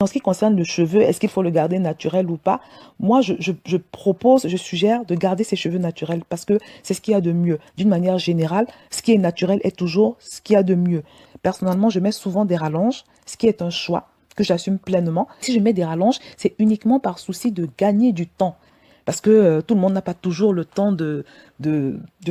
En ce qui concerne le cheveu, est-ce qu'il faut le garder naturel ou pas? Moi, je propose, je suggère de garder ses cheveux naturels parce que c'est ce qu'il y a de mieux. D'une manière générale, ce qui est naturel est toujours ce qu'il y a de mieux. Personnellement, je mets souvent des rallonges, ce qui est un choix que j'assume pleinement. Si je mets des rallonges, c'est uniquement par souci de gagner du temps. Parce que tout le monde n'a pas toujours le temps de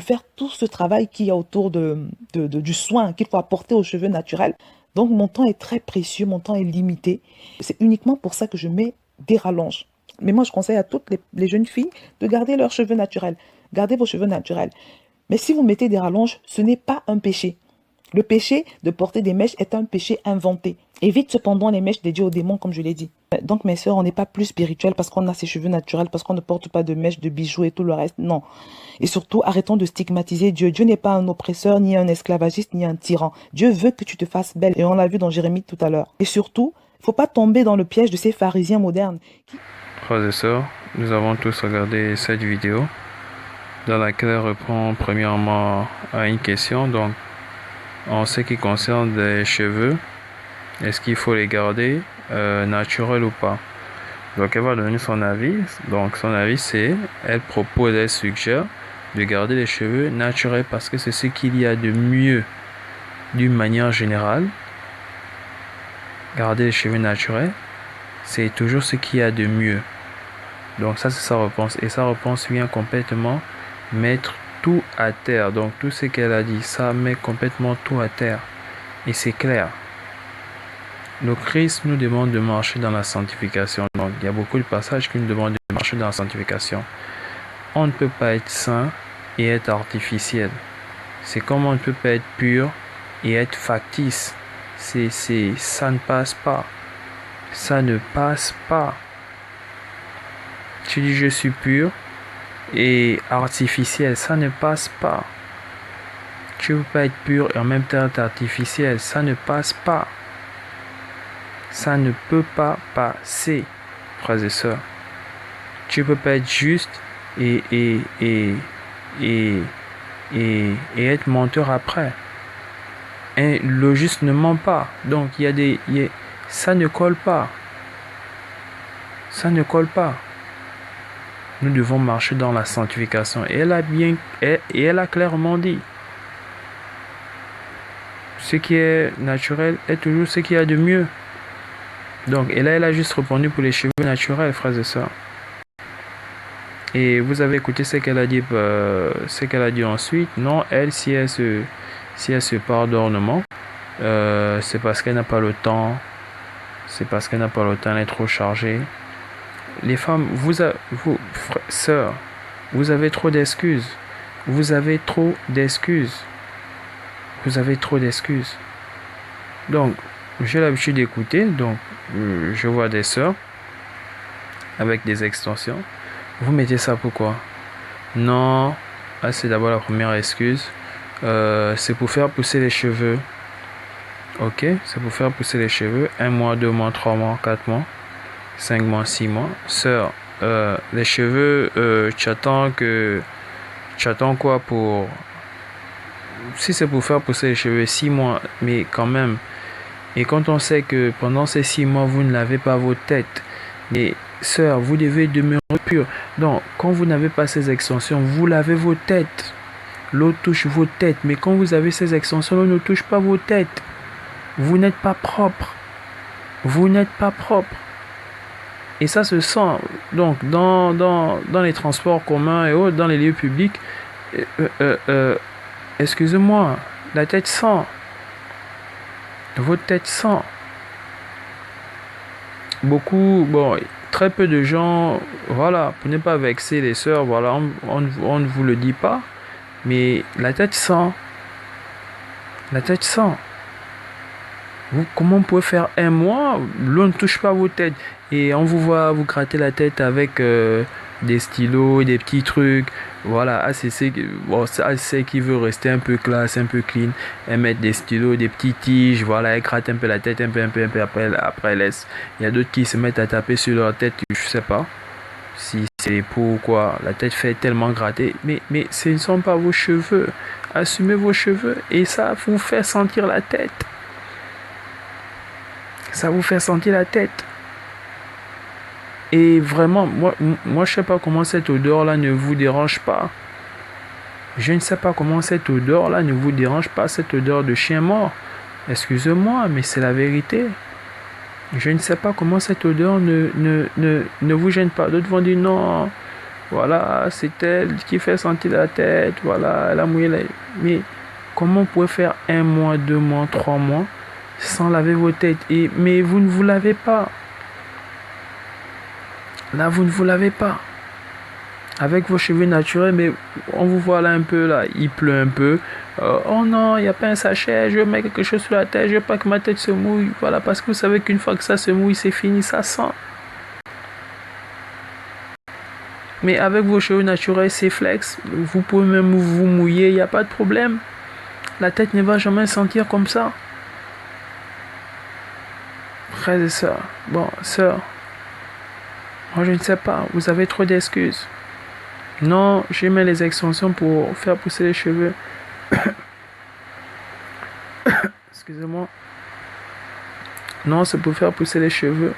faire tout ce travail qu'il y a autour du soin qu'il faut apporter aux cheveux naturels. Donc, mon temps est très précieux, mon temps est limité. C'est uniquement pour ça que je mets des rallonges. Mais moi, je conseille à toutes les jeunes filles de garder leurs cheveux naturels. Gardez vos cheveux naturels. Mais si vous mettez des rallonges, ce n'est pas un péché. Le péché de porter des mèches est un péché inventé. Évite cependant les mèches dédiées aux démons, comme je l'ai dit. Donc, mes sœurs, on n'est pas plus spirituel parce qu'on a ses cheveux naturels, parce qu'on ne porte pas de mèches, de bijoux et tout le reste. Non. Et surtout, arrêtons de stigmatiser Dieu. Dieu n'est pas un oppresseur, ni un esclavagiste, ni un tyran. Dieu veut que tu te fasses belle. Et on l'a vu dans Jérémie tout à l'heure. Et surtout, il ne faut pas tomber dans le piège de ces pharisiens modernes. Frères et sœurs, nous avons tous regardé cette vidéo dans laquelle elle répond premièrement à une question. Donc, en ce qui concerne les cheveux, est-ce qu'il faut les garder naturels ou pas? Donc, elle va donner son avis. Donc, son avis, c'est, elle propose, elle suggère de garder les cheveux naturels parce que c'est ce qu'il y a de mieux d'une manière générale. Garder les cheveux naturels, c'est toujours ce qu'il y a de mieux. Donc ça, c'est sa réponse. Et sa réponse vient complètement mettre tout à terre. Donc tout ce qu'elle a dit, ça met complètement tout à terre. Et c'est clair. Le Christ nous demande de marcher dans la sanctification. Donc il y a beaucoup de passages qui nous demandent de marcher dans la sanctification. On ne peut pas être saint et être artificiel. C'est comme on ne peut pas être pur et être factice. Ça ne passe pas. Ça ne passe pas. Tu dis je suis pur et artificiel, ça ne passe pas. Tu ne peux pas être pur et en même temps être artificiel, ça ne passe pas. Ça ne peut pas passer, frères et sœurs. Tu ne peux pas être juste et être menteur après. Et le juste ne ment pas. Donc ça ne colle pas. Ça ne colle pas. Nous devons marcher dans la sanctification. Et elle a clairement dit, ce qui est naturel est toujours ce qu'il y a de mieux. Donc, et là, elle a juste répondu pour les cheveux naturels, frères et sœurs. Et vous avez écouté ce qu'elle a dit ensuite. Non, elle, si elle se parle d'ornement, c'est parce qu'elle n'a pas le temps. C'est parce qu'elle n'a pas le temps, elle est trop chargée. Les femmes, vous, sœurs, vous avez trop d'excuses. Vous avez trop d'excuses. Vous avez trop d'excuses. Donc, j'ai l'habitude d'écouter. Donc, je vois des sœurs avec des extensions. Vous mettez ça pourquoi? Non, c'est d'abord la première excuse. C'est pour faire pousser les cheveux. Ok, c'est pour faire pousser les cheveux. 1 mois, 2 mois, 3 mois, 4 mois, 5 mois, 6 mois. Sœur, les cheveux, tu attends quoi pour... Si c'est pour faire pousser les cheveux 6 mois, mais quand même. Et quand on sait que pendant ces 6 mois, vous ne lavez pas vos têtes. Et sœur, vous devez demeurer pur. Donc, quand vous n'avez pas ces extensions, vous lavez vos têtes. L'eau touche vos têtes. Mais quand vous avez ces extensions, l'eau ne touche pas vos têtes. Vous n'êtes pas propre. Vous n'êtes pas propre. Et ça se sent. Donc, dans les transports communs et autres, dans les lieux publics, excusez-moi, la tête sent. Votre tête sent. Très peu de gens, voilà, pour ne pas vexer les sœurs, voilà, on ne vous le dit pas, mais la tête sent. La tête sent. Comment on peut faire 1 mois, l'eau ne touche pas vos têtes et on vous voit vous gratter la tête avec des stylos, des petits trucs, voilà, ACC qui veut rester un peu classe, un peu clean, elle met des stylos, des petits tiges, voilà, elle gratte un peu la tête, un peu, après elle laisse. Il y a d'autres qui se mettent à taper sur leur tête, je sais pas si c'est pour quoi, la tête fait tellement gratter, mais ce ne sont pas vos cheveux, assumez vos cheveux et ça vous fait sentir la tête. Ça vous fait sentir la tête. Et vraiment, moi je sais pas comment cette odeur-là ne vous dérange pas. Je ne sais pas comment cette odeur-là ne vous dérange pas, cette odeur de chien mort. Excusez-moi, mais c'est la vérité. Je ne sais pas comment cette odeur ne vous gêne pas. D'autres vont dire non, voilà, c'est elle qui fait sentir la tête, voilà, elle a mouillé la... Mais comment vous pouvez faire 1 mois, 2 mois, 3 mois sans laver vos têtes mais vous ne vous lavez pas. Là, vous ne vous lavez pas. Avec vos cheveux naturels, mais on vous voit là un peu, là, il pleut un peu. Oh non, il n'y a pas un sachet, je mets quelque chose sur la tête, je veux pas que ma tête se mouille. Voilà, parce que vous savez qu'une fois que ça se mouille, c'est fini, ça sent. Mais avec vos cheveux naturels, c'est flex. Vous pouvez même vous mouiller, il n'y a pas de problème. La tête ne va jamais sentir comme ça. Frères et sœurs, bon, sœurs, moi je ne sais pas, vous avez trop d'excuses. Non, j'ai mis les extensions pour faire pousser les cheveux. Excusez-moi. Non, c'est pour faire pousser les cheveux.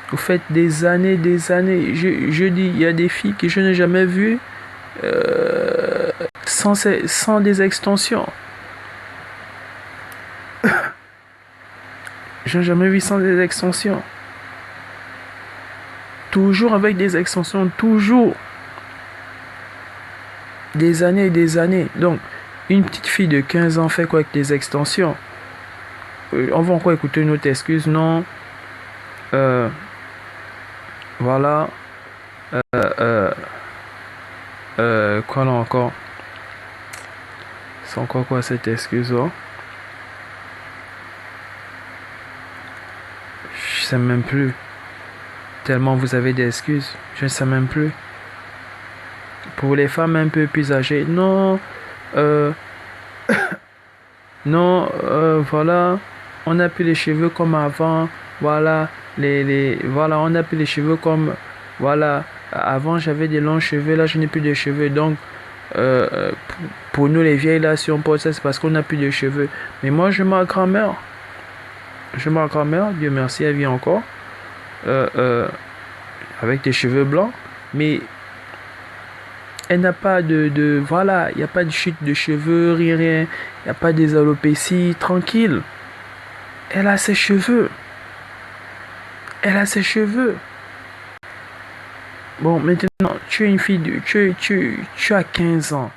Vous faites des années, des années. Je dis, il y a des filles que je n'ai jamais vues sans des extensions. Je n'ai jamais vu sans des extensions. Toujours avec des extensions, toujours. Des années et des années. Donc, une petite fille de 15 ans fait quoi avec des extensions? On va encore écouter une autre excuse, non? Voilà. Quoi là encore? C'est encore quoi cette excuse-là? Je sais même plus. Tellement vous avez des excuses. Je ne sais même plus. Pour les femmes un peu plus âgées, non. Non, voilà. On n'a plus les cheveux comme avant. Voilà. Voilà, on n'a plus les cheveux comme... Voilà. Avant, j'avais des longs cheveux. Là, je n'ai plus de cheveux. Donc, pour nous, les vieilles, là, si on porte ça, c'est parce qu'on n'a plus de cheveux. Mais moi, je ma grand-mère. Ma grand-mère, Dieu merci, elle vit encore. Avec des cheveux blancs. Mais elle n'a pas voilà, il n'y a pas de chute de cheveux, rien. Il n'y a pas des alopécies, tranquille. Elle a ses cheveux. Elle a ses cheveux. Bon, maintenant, tu es une fille, tu as 15 ans.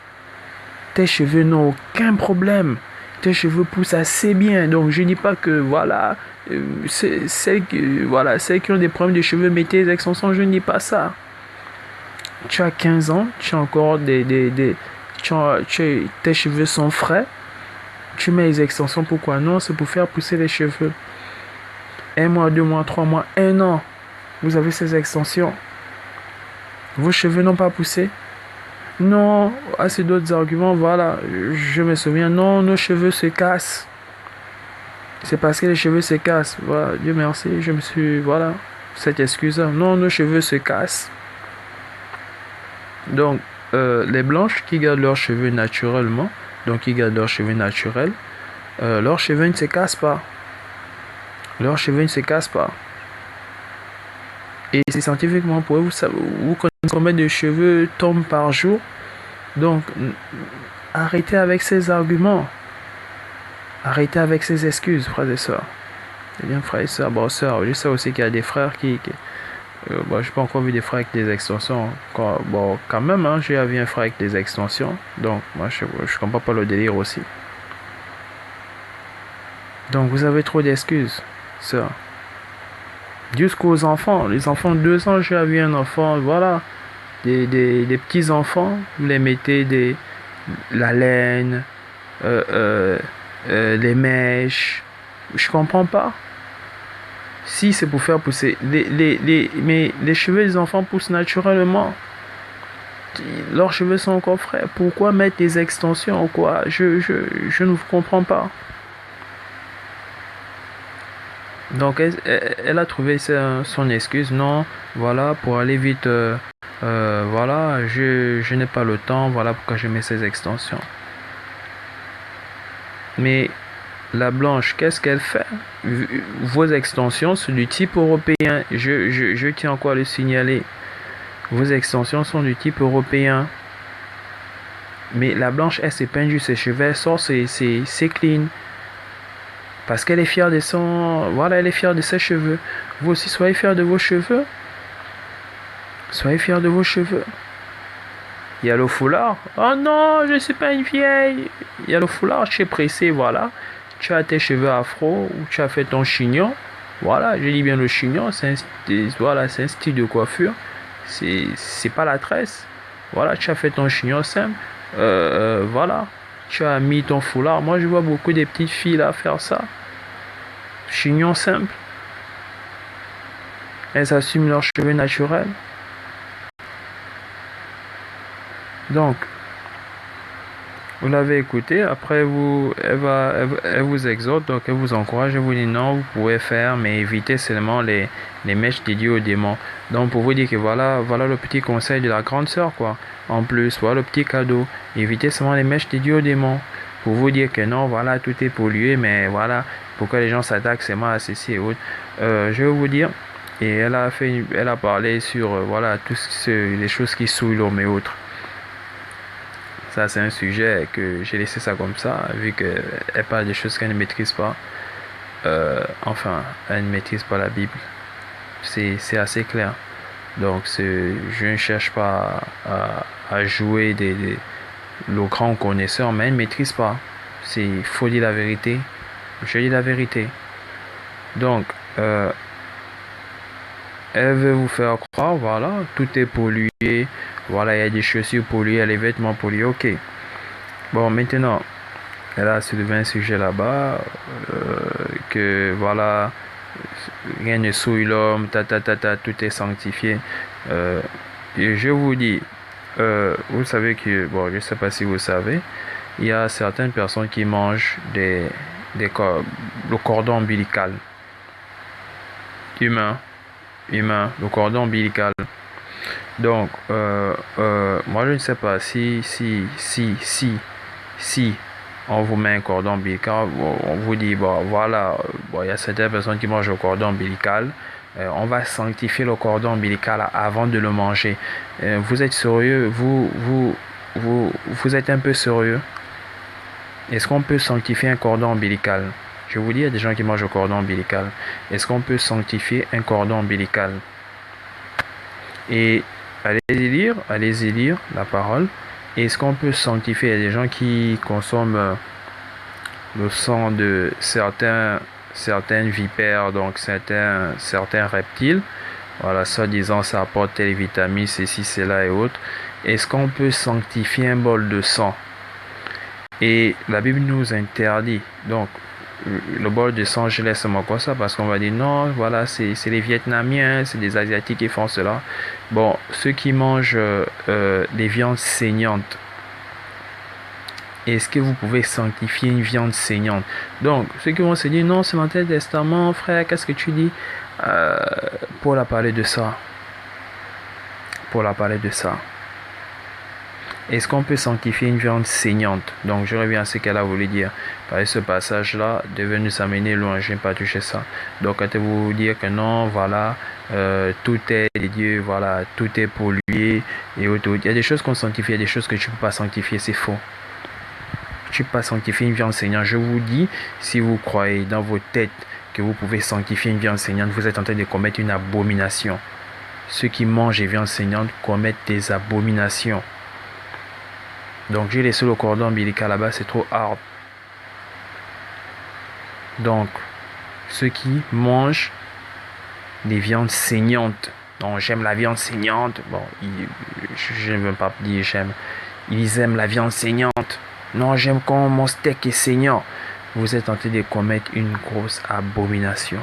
Tes cheveux n'ont aucun problème. Tes cheveux poussent assez bien. Donc, je ne dis pas que, voilà, celles qui ont des problèmes de cheveux, mettez les extensions, je ne dis pas ça. Tu as 15 ans, tu as encore tes cheveux sont frais. Tu mets les extensions, pourquoi non? C'est pour faire pousser les cheveux. 1 mois, 2 mois, 3 mois, 1 an. Vous avez ces extensions. Vos cheveux n'ont pas poussé? Non, assez d'autres arguments, voilà. Je me souviens, non, nos cheveux se cassent. C'est parce que les cheveux se cassent. Voilà, Dieu merci, je me suis, voilà, cette excuse. Non, nos cheveux se cassent. Donc, les blanches qui gardent leurs cheveux naturellement, donc qui gardent leurs cheveux naturels, leurs cheveux ne se cassent pas. Leurs cheveux ne se cassent pas. Et c'est scientifiquement prouvé, vous connaissez combien de cheveux tombent par jour. Donc, arrêtez avec ces arguments. Arrêtez avec ces excuses, frères et sœurs. Eh bien, frères et sœurs, bon, sœurs, je sais aussi qu'il y a des frères qui bon, j'ai pas encore vu des frères avec des extensions. Bon, quand même, hein, j'ai vu un frère avec des extensions. Donc, moi, je comprends pas le délire aussi. Donc, vous avez trop d'excuses, sœurs. Jusqu'aux enfants. Les enfants de 2 ans, j'ai vu un enfant, voilà. Des petits enfants, vous les mettez la laine, les mèches. Je comprends pas. Si c'est pour faire pousser, mais les cheveux des enfants poussent naturellement. Leurs cheveux sont encore frais. Pourquoi mettre des extensions ou quoi? Je ne vous comprends pas. Donc elle a trouvé son excuse. Non, voilà, pour aller vite, voilà, je n'ai pas le temps. Voilà pourquoi je mets ces extensions. Mais La blanche, qu'est-ce qu'elle fait? Vos extensions sont du type européen. Je tiens encore à le signaler. Vos extensions sont du type européen. Mais la blanche, elle s'épingle juste ses cheveux, elle sort c'est clean. Parce qu'elle est fière de son... Voilà, elle est fière de ses cheveux. Vous aussi, soyez fiers de vos cheveux. Soyez fiers de vos cheveux. Il y a le foulard. Oh non, je ne suis pas une vieille. Il y a le foulard, tu es pressé, voilà. Tu as tes cheveux afro ou tu as fait ton chignon. Voilà, je dis bien le chignon, c'est un style de coiffure. C'est pas la tresse. Voilà, tu as fait ton chignon simple. Voilà, tu as mis ton foulard. Moi, je vois beaucoup de petites filles là faire ça. Chignon simple. Elles assument leurs cheveux naturels. Donc, vous l'avez écouté, après elle vous exhorte, donc elle vous encourage, elle vous dit non, vous pouvez faire, mais évitez seulement les mèches dédiées aux démons. Donc pour vous dire que voilà le petit conseil de la grande sœur, quoi. En plus, voilà le petit cadeau, évitez seulement les mèches dédiées aux démons. Pour vous dire que non, voilà, tout est pollué, mais voilà, pourquoi les gens s'attaquent seulement à ceci et autres. Je vais vous dire, et elle a parlé sur, voilà, les choses qui souillent l'homme et autres. Ça, c'est un sujet que j'ai laissé ça comme ça, vu qu'elle parle des choses qu'elle ne maîtrise pas. Enfin, elle ne maîtrise pas la Bible. C'est assez clair. Donc, je ne cherche pas à jouer le grand connaisseur, mais elle ne maîtrise pas. Il faut dire la vérité. Je dis la vérité. Donc, elle veut vous faire croire, voilà, tout est pollué. Voilà, il y a des chaussures polluées, il y a les vêtements pollués. Ok. Bon, maintenant, elle a soulevé un sujet là-bas, que voilà, rien ne souille l'homme, tout est sanctifié. Et je vous dis, vous savez que, bon, je ne sais pas si vous savez, il y a certaines personnes qui mangent le cordon ombilical humain, le cordon ombilical. Donc, moi je ne sais pas si on vous met un cordon ombilical, on vous dit, bon, voilà, bon, il y a certaines personnes qui mangent le cordon ombilical, on va sanctifier le cordon ombilical avant de le manger. Vous êtes sérieux? Vous êtes un peu sérieux? Est-ce qu'on peut sanctifier un cordon ombilical? Je vous dis, il y a des gens qui mangent le cordon ombilical. Est-ce qu'on peut sanctifier un cordon ombilical? Et allez-y lire la parole. Est-ce qu'on peut sanctifier? Il y a des gens qui consomment le sang de certaines vipères, donc certains reptiles. Voilà, soi-disant, ça apporte telle vitamine, ceci, cela et autres. Est-ce qu'on peut sanctifier un bol de sang? Et la Bible nous interdit. Donc, le bol de sang, je laisse moi quoi ça, parce qu'on va dire non, voilà, c'est les Vietnamiens, c'est des Asiatiques qui font cela. Bon, ceux qui mangent des viandes saignantes, est-ce que vous pouvez sanctifier une viande saignante? Donc, ceux qui vont se dire non, c'est l'Ancien Testament, frère, qu'est-ce que tu dis? Paul a parlé de ça. Paul a parlé de ça. Est-ce qu'on peut sanctifier une viande saignante? Donc, je reviens à ce qu'elle a voulu dire. Par ce passage-là, devait nous amener loin, je n'ai pas touché ça. Donc, quand elle vous dire que non, voilà, tout est de Dieu, voilà, tout est pollué et autres. Il y a des choses qu'on sanctifie, il y a des choses que tu ne peux pas sanctifier, c'est faux. Tu ne peux pas sanctifier une viande saignante. Je vous dis, si vous croyez dans vos têtes que vous pouvez sanctifier une viande saignante, vous êtes en train de commettre une abomination. Ceux qui mangent des viandes saignantes commettent des abominations. Donc j'ai laissé le cordon ombilical là-bas, c'est trop hard. Donc, ceux qui mangent des viandes saignantes, non, j'aime la viande saignante, bon, je ne veux pas dire j'aime, ils aiment la viande saignante, non, j'aime quand mon steak est saignant. Vous êtes en train de commettre une grosse abomination.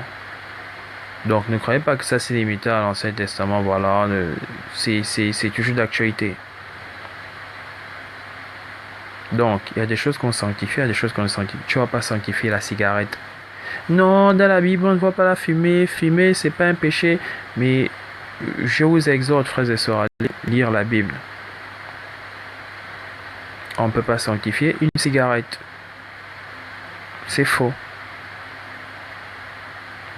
Donc ne croyez pas que ça c'est limité à l'Ancien Testament, voilà, c'est toujours d'actualité. Donc, il y a des choses qu'on sanctifie, il y a des choses qu'on ne sanctifie. Tu ne vas pas sanctifier la cigarette. Non, dans la Bible, on ne voit pas la fumer. Fumer, c'est pas un péché. Mais je vous exhorte, frères et sœurs, à lire la Bible. On ne peut pas sanctifier une cigarette. C'est faux.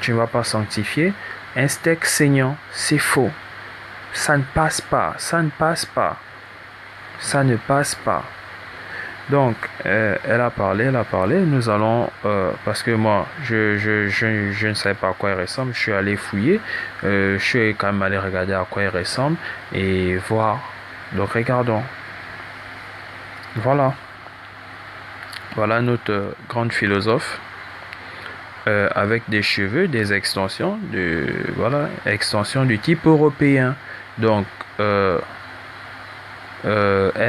Tu ne vas pas sanctifier un steak saignant. C'est faux. Ça ne passe pas. Ça ne passe pas. Ça ne passe pas. Donc, elle a parlé. Nous allons, parce que moi, je ne savais pas à quoi elle ressemble. Je suis allé fouiller. Je suis quand même allé regarder à quoi elle ressemble et voir. Donc, regardons. Voilà. Voilà notre grande philosophe avec des cheveux, des extensions, voilà, extensions du type européen. Donc, elle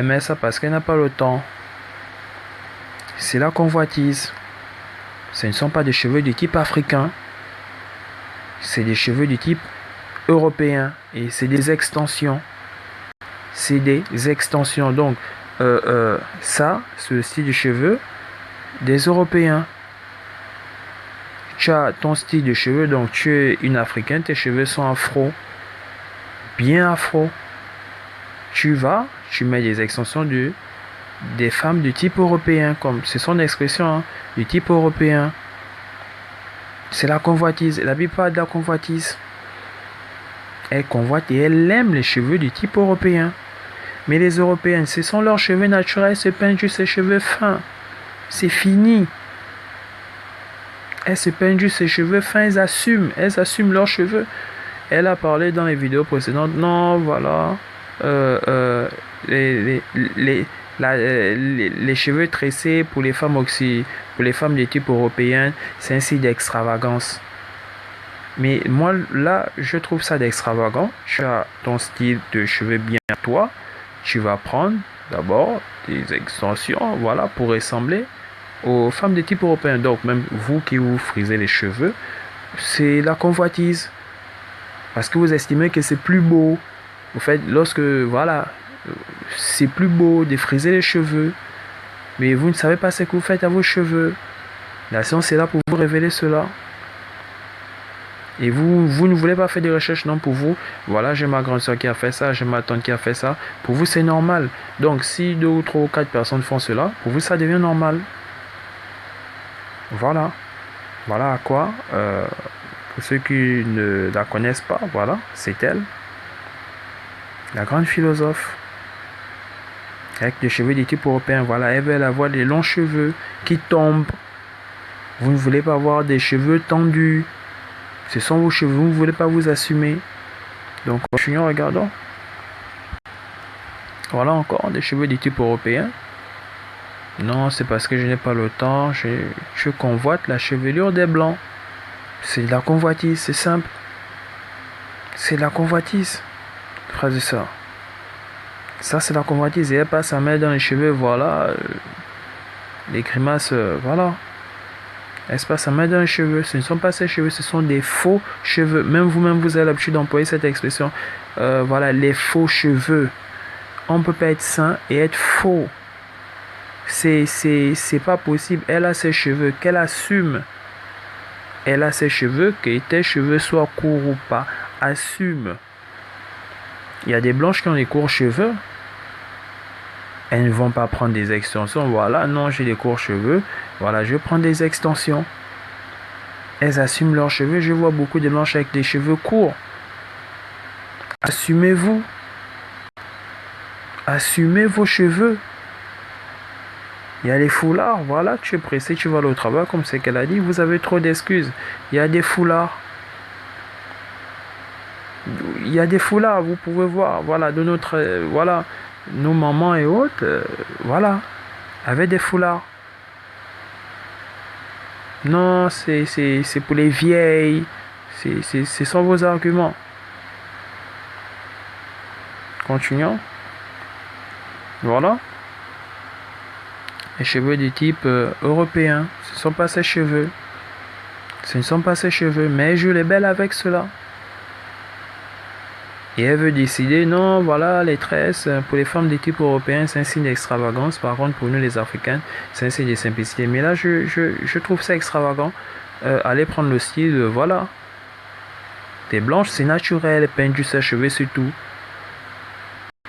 met ça parce qu'elle n'a pas le temps. C'est la convoitise. Ce ne sont pas des cheveux du type africain. C'est des cheveux du type européen. Et c'est des extensions. C'est des extensions. Donc, ça, c'est le style de cheveux des Européens. Tu as ton style de cheveux, donc tu es une africaine, tes cheveux sont afro. Bien afro. Tu mets des extensions des femmes du type européen, comme c'est son expression, hein, du type européen. C'est la convoitise. La Bible parle de la convoitise. Elle convoite et elle aime les cheveux du type européen. Mais les Européennes, ce sont leurs cheveux naturels, se peignent juste ses cheveux fins. C'est fini. Elles se peignent juste ses cheveux fins, elles assument leurs cheveux. Elle a parlé dans les vidéos précédentes, non, voilà, les cheveux tressés pour les femmes de type européen, c'est un signe d'extravagance. Mais moi, là, je trouve ça d'extravagant. Tu as ton style de cheveux bien à toi. Tu vas prendre d'abord des extensions, voilà, pour ressembler aux femmes de type européen. Donc, même vous qui vous frisez les cheveux, c'est la convoitise. Parce que vous estimez que c'est plus beau. Vous faites, voilà, c'est plus beau de friser les cheveux. Mais vous ne savez pas ce que vous faites à vos cheveux. La science est là pour vous révéler cela. Et vous ne voulez pas faire des recherches, non, pour vous. Voilà, j'ai ma grande soeur qui a fait ça, j'ai ma tante qui a fait ça. Pour vous, c'est normal. Donc, si 2 ou 3 ou 4 personnes font cela, pour vous, ça devient normal. Voilà. Voilà à quoi, pour ceux qui ne la connaissent pas, voilà, c'est elle. La grande philosophe. Avec des cheveux du type européen, voilà, elle veut avoir des longs cheveux qui tombent. Vous ne voulez pas avoir des cheveux tendus. Ce sont vos cheveux, vous ne voulez pas vous assumer. Donc, continuons, regardons. Voilà encore des cheveux du type européen. Non, c'est parce que je n'ai pas le temps. Je convoite la chevelure des blancs. C'est de la convoitise, c'est simple. C'est de la convoitise. Phrase de ça. Ça, c'est la convoitise. Et elle passe sa main dans les cheveux, voilà. Les grimaces, voilà. Elle se passe sa main dans les cheveux. Ce ne sont pas ses cheveux, ce sont des faux cheveux. Même vous-même, vous avez l'habitude d'employer cette expression. Voilà, les faux cheveux. On ne peut pas être sain et être faux. C'est pas possible. Elle a ses cheveux, qu'elle assume. Elle a ses cheveux, que tes cheveux soient courts ou pas. Assume. Il y a des blanches qui ont des courts cheveux. Elles ne vont pas prendre des extensions. Voilà, non, j'ai des courts cheveux. Voilà, je prends des extensions. Elles assument leurs cheveux. Je vois beaucoup de blanches avec des cheveux courts. Assumez-vous. Assumez vos cheveux. Il y a les foulards. Voilà, tu es pressé, tu vas aller au travail, comme c'est qu'elle a dit. Vous avez trop d'excuses. Il y a des foulards. Il y a des foulards, vous pouvez voir. Voilà, de notre... voilà. Nos mamans et autres, voilà, avec des foulards. Non, c'est pour les vieilles. Ce sont vos arguments. Continuons. Voilà. Les cheveux du type européen. Ce ne sont pas ses cheveux. Ce ne sont pas ses cheveux. Mais elle joue les belles avec cela. Et elle veut décider, non, voilà, les tresses, pour les femmes de type européen, c'est un signe d'extravagance. Par contre, pour nous, les Africains, c'est un signe de simplicité. Mais là, je trouve ça extravagant. Aller prendre le style, voilà. T'es blanche, c'est naturel, peindre juste ses cheveux, c'est tout.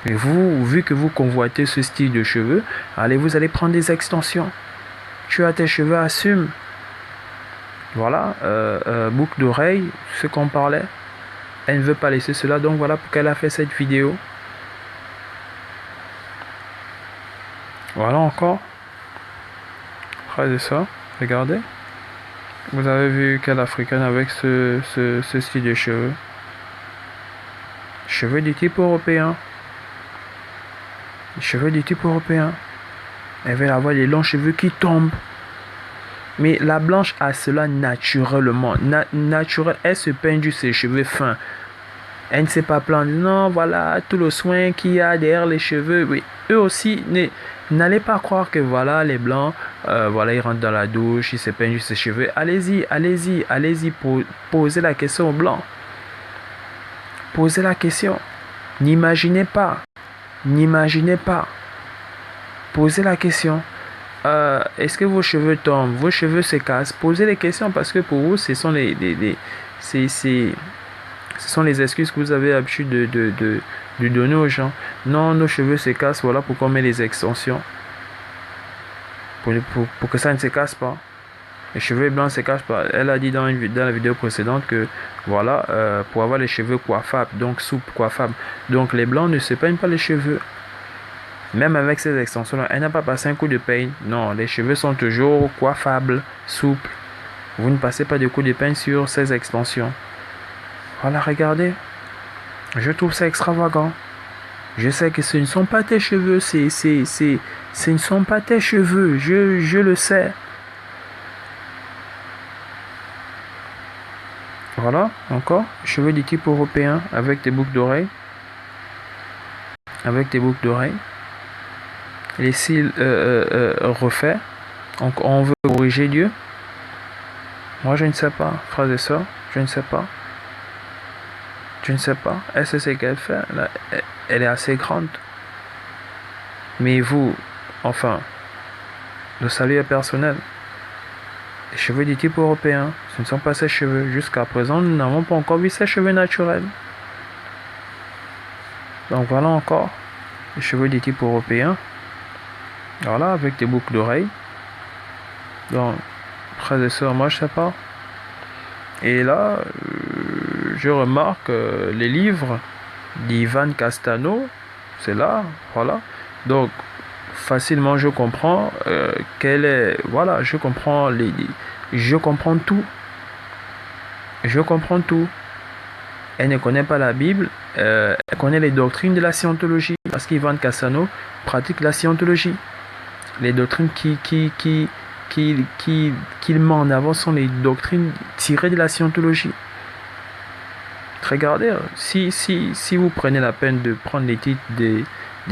Mais vous, vu que vous convoitez ce style de cheveux, vous allez prendre des extensions. Tu as tes cheveux, assume. Voilà, boucle d'oreille, ce qu'on parlait. Elle ne veut pas laisser cela, donc voilà pourquoi elle a fait cette vidéo. Voilà encore. Frère de ça, regardez. Vous avez vu quelle africaine avec ce style de cheveux. Cheveux du type européen. Cheveux du type européen. Elle va avoir les longs cheveux qui tombent. Mais la blanche a cela naturellement. Naturel, elle se peint juste ses cheveux fins. Elle ne s'est pas plaindre. Non, voilà, tout le soin qu'il y a derrière les cheveux. Oui, eux aussi, n'allez pas croire que voilà, les blancs, voilà, ils rentrent dans la douche, ils se peignent juste ses cheveux. Allez-y, allez-y, allez-y, posez la question aux blancs. Posez la question. N'imaginez pas. N'imaginez pas. Posez la question. Est-ce que vos cheveux tombent? Vos cheveux se cassent? Posez les questions parce que pour vous, ce sont ce sont les excuses que vous avez l'habitude de donner aux gens. Non, nos cheveux se cassent, voilà pourquoi on met les extensions. Pour que ça ne se casse pas. Les cheveux blancs ne se cachent pas. Elle a dit dans la vidéo précédente que voilà, pour avoir les cheveux coiffables, donc souples, coiffables. Donc les blancs ne se peignent pas les cheveux. Même avec ces extensions-là, elle n'a pas passé un coup de peigne. Non, les cheveux sont toujours coiffables, souples. Vous ne passez pas de coup de peigne sur ces extensions. Voilà, regardez. Je trouve ça extravagant. Je sais que ce ne sont pas tes cheveux, ce ne sont pas tes cheveux, je le sais. Voilà, encore, cheveux du type européen avec des boucles d'oreilles. Avec des boucles d'oreilles. Les cils refaits. Donc on veut corriger Dieu. Moi je ne sais pas, frères et sœurs, je ne sais pas. Je ne sais pas. Est-ce que c'est qu'elle fait? Elle est assez grande. Mais vous, enfin, le salut est personnel. Les cheveux du type européen, ce ne sont pas ses cheveux. Jusqu'à présent, nous n'avons pas encore vu ses cheveux naturels. Donc voilà encore les cheveux du type européen. Voilà, avec des boucles d'oreilles. Donc, frères et sœurs, moi je sais pas. Et là, je remarque les livres d'Ivan Castano, c'est là, voilà. Donc, facilement je comprends quelle est, voilà, je comprends je comprends tout. Je comprends tout. Elle ne connaît pas la Bible, elle connaît les doctrines de la scientologie, parce qu'Ivan Castano pratique la scientologie. Les doctrines qu'il met en avant sont les doctrines tirées de la scientologie. Regardez, si vous prenez la peine de prendre les titres de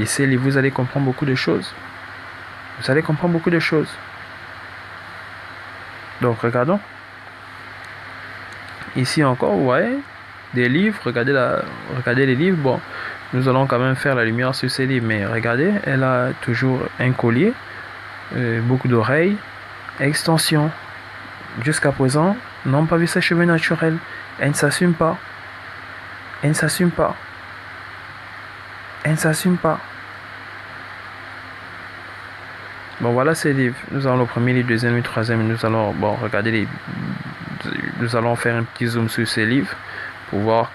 ces livres, vous allez comprendre beaucoup de choses. Vous allez comprendre beaucoup de choses. Donc, regardons. Ici encore, ouais, des livres. Regardez les livres. Bon, nous allons quand même faire la lumière sur ces livres. Mais regardez, elle a toujours un collier, boucle d'oreilles, extension. Jusqu'à présent, n'ont pas vu ses cheveux naturels. Elle ne s'assume pas. Elle ne s'assume pas. Elle ne s'assume pas. Bon, voilà ces livres. Nous avons le premier livre, deuxième livre, troisième. Nous allons regarder nous allons faire un petit zoom sur ces livres pour voir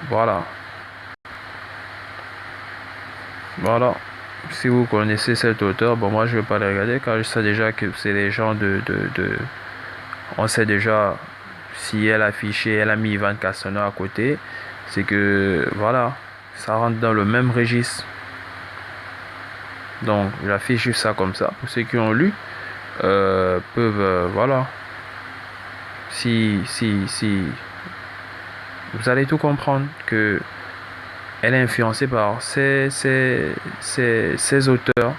voilà. Voilà. Si vous connaissez cet auteur, bon, moi je ne vais pas le regarder car je sais déjà que c'est les gens on sait déjà si elle a affiché, elle a mis Ivan Castano à côté, c'est que voilà, ça rentre dans le même registre. Donc j'affiche juste ça comme ça. Pour ceux qui ont lu, peuvent voilà. Si vous allez tout comprendre que elle est influencée par ces auteurs.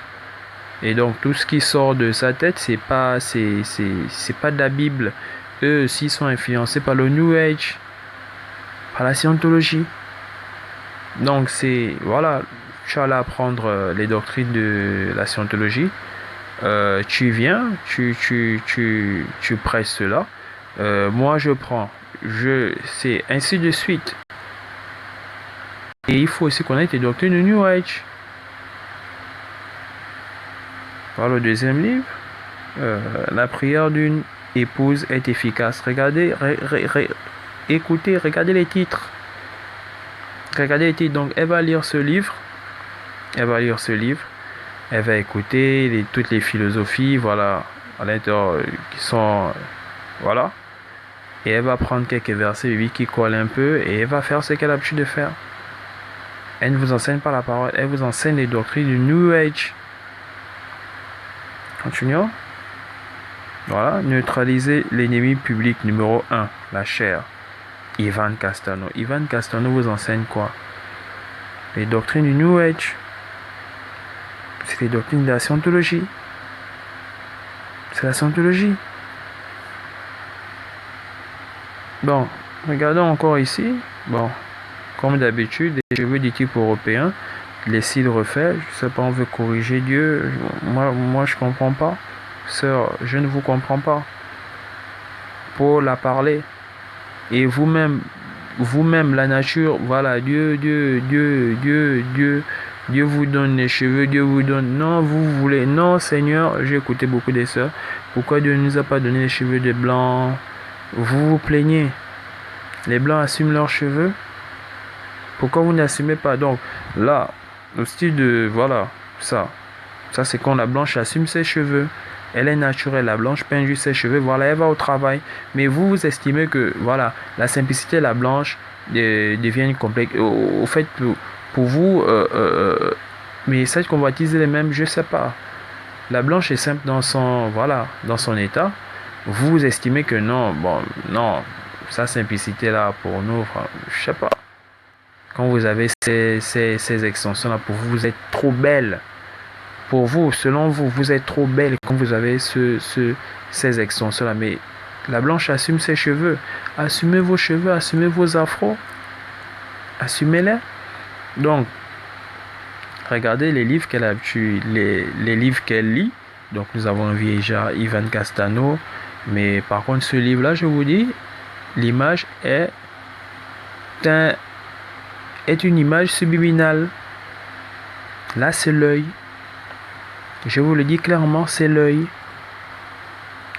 Et donc tout ce qui sort de sa tête, c'est pas de la Bible. Eux aussi sont influencés par le New Age, par la scientologie. Donc c'est voilà, tu allais apprendre les doctrines de la scientologie. Tu viens, tu presses cela. Moi je prends, c'est ainsi de suite. Et il faut aussi connaître les doctrines du New Age. Voilà le deuxième livre. La prière d'une épouse est efficace. Regardez, écoutez, regardez les titres. Regardez les titres. Donc, elle va lire ce livre. Elle va lire ce livre. Elle va écouter toutes les philosophies, voilà, à l'intérieur, qui sont, voilà. Et elle va prendre quelques versets bibliques qui collent un peu et elle va faire ce qu'elle a l'habitude de faire. Elle ne vous enseigne pas la parole, elle vous enseigne les doctrines du New Age. Continuons. Voilà, neutraliser l'ennemi public numéro 1, la chair. Ivan Castano. Ivan Castano vous enseigne quoi? Les doctrines du New Age. C'est les doctrines de la scientologie. C'est la scientologie. Bon, regardons encore ici. Bon, comme d'habitude, les cheveux du type européen, les cils refaits, je sais pas, on veut corriger Dieu. Moi je comprends pas. Sœur, je ne vous comprends pas. Pour la parler. Et vous-même, la nature, voilà, Dieu vous donne les cheveux, Dieu vous donne. Non, vous voulez. Non, Seigneur, j'ai écouté beaucoup des sœurs. Pourquoi Dieu ne nous a pas donné les cheveux des blancs? Vous vous plaignez. Les blancs assument leurs cheveux. Pourquoi vous n'assumez pas? Donc, là, au style de, voilà, ça c'est quand la blanche assume ses cheveux. Elle est naturelle, la blanche peint juste ses cheveux, voilà, elle va au travail. Mais vous estimez que, voilà, la simplicité de la blanche devient complexe. Au fait, pour vous, mais cette convoitise est même, je sais pas. La blanche est simple dans son, voilà, dans son état. Vous estimez que non, bon, non, sa simplicité là, pour nous, enfin, je sais pas. Quand vous avez ces extensions là, pour vous, vous êtes trop belle. Pour vous, selon vous, vous êtes trop belle quand vous avez ces extensions-là. Mais la blanche assume ses cheveux. Assumez vos cheveux, assumez vos afros. Assumez-les. Donc, regardez les livres qu'elle a les livres qu'elle lit. Donc, nous avons déjà Ivan Castano. Mais par contre, ce livre-là, je vous dis, l'image est une image subliminale. Là, c'est l'œil. Je vous le dis clairement, c'est l'œil.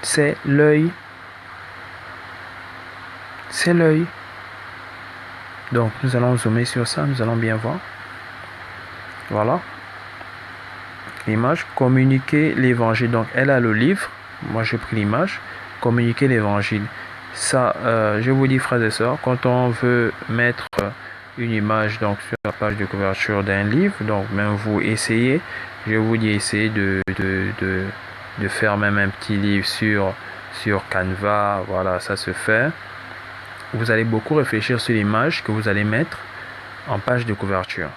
C'est l'œil. C'est l'œil. Donc, nous allons zoomer sur ça, nous allons bien voir. Voilà. L'image, communiquer l'évangile. Donc, elle a le livre. Moi, j'ai pris l'image. Communiquer l'évangile. Ça, je vous dis, frères et sœurs, quand on veut mettre une image donc sur la page de couverture d'un livre, donc même vous essayez. Je vous dis, essayez de faire même un petit livre sur Canva. Voilà, ça se fait. Vous allez beaucoup réfléchir sur l'image que vous allez mettre en page de couverture.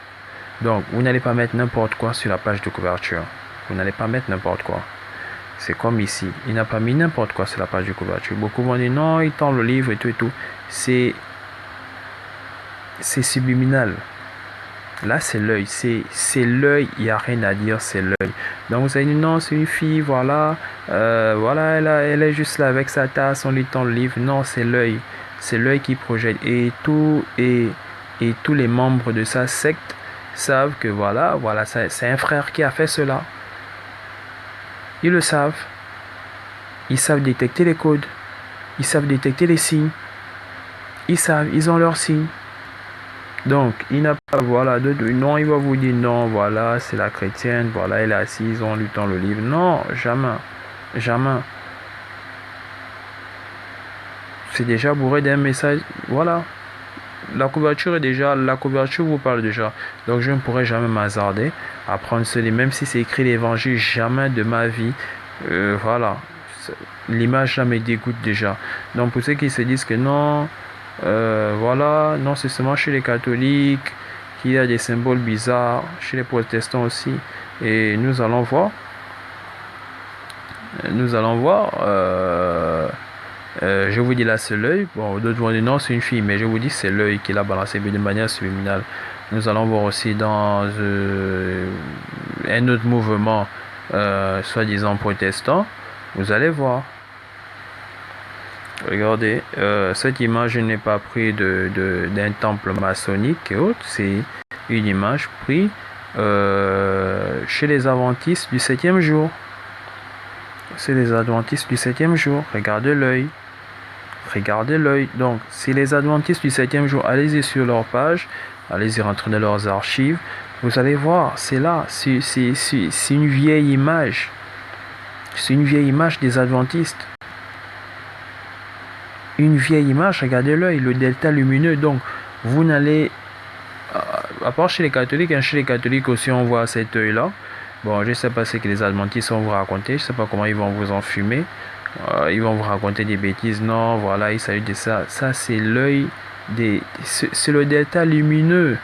Donc, vous n'allez pas mettre n'importe quoi sur la page de couverture. Vous n'allez pas mettre n'importe quoi. C'est comme ici. Il n'a pas mis n'importe quoi sur la page de couverture. Beaucoup vont dire non, il tend le livre et tout et tout. C'est subliminal. Là, c'est l'œil. C'est l'œil. Il n'y a rien à dire. C'est l'œil. Donc, vous allez dire non, c'est une fille. Voilà. Voilà, elle est juste là avec sa tasse. On lui tend le livre. Non, c'est l'œil. C'est l'œil qui projette. Et tous les membres de sa secte savent que voilà, c'est un frère qui a fait cela. Ils le savent. Ils savent détecter les codes. Ils savent détecter les signes. Ils savent. Ils ont leurs signes. Donc, il n'a pas, voilà, non, il va vous dire non, voilà, c'est la chrétienne, voilà, elle est assise, on lui tend le livre. Non, jamais. Jamais. C'est déjà bourré d'un message. Voilà. La couverture vous parle déjà. Donc, je ne pourrais jamais m'hasarder à prendre ce livre, même si c'est écrit l'évangile, jamais de ma vie. Voilà. L'image, là, me dégoûte déjà. Donc, pour ceux qui se disent que non, voilà, non, c'est seulement chez les catholiques qu'il y a des symboles bizarres, chez les protestants aussi. Et nous allons voir. Je vous dis là, c'est l'œil. Bon, d'autres vont dire non, c'est une fille, mais je vous dis c'est l'œil qui l'a balancé de manière subliminale. Nous allons voir aussi dans un autre mouvement, soi-disant protestant. Vous allez voir. Regardez, cette image n'est pas prise d'un temple maçonnique et autres. C'est une image prise chez les adventistes du 7e jour. c'est les adventistes du 7e jour. Regardez l'œil. Regardez l'œil. Donc, c'est les adventistes du 7e jour. Allez-y sur leur page. Allez-y rentrer dans leurs archives. Vous allez voir, c'est là. C'est une vieille image. C'est une vieille image des adventistes. Une vieille image, regardez l'œil, le delta lumineux. Donc, vous n'allez... À part chez les catholiques, chez les catholiques aussi, on voit cet œil-là. Bon, je ne sais pas ce que les adventistes vont vous raconter. Je ne sais pas comment ils vont vous enfumer. Ils vont vous raconter des bêtises. Non, voilà, il s'agit de ça. Ça, c'est l'œil des... C'est le delta lumineux.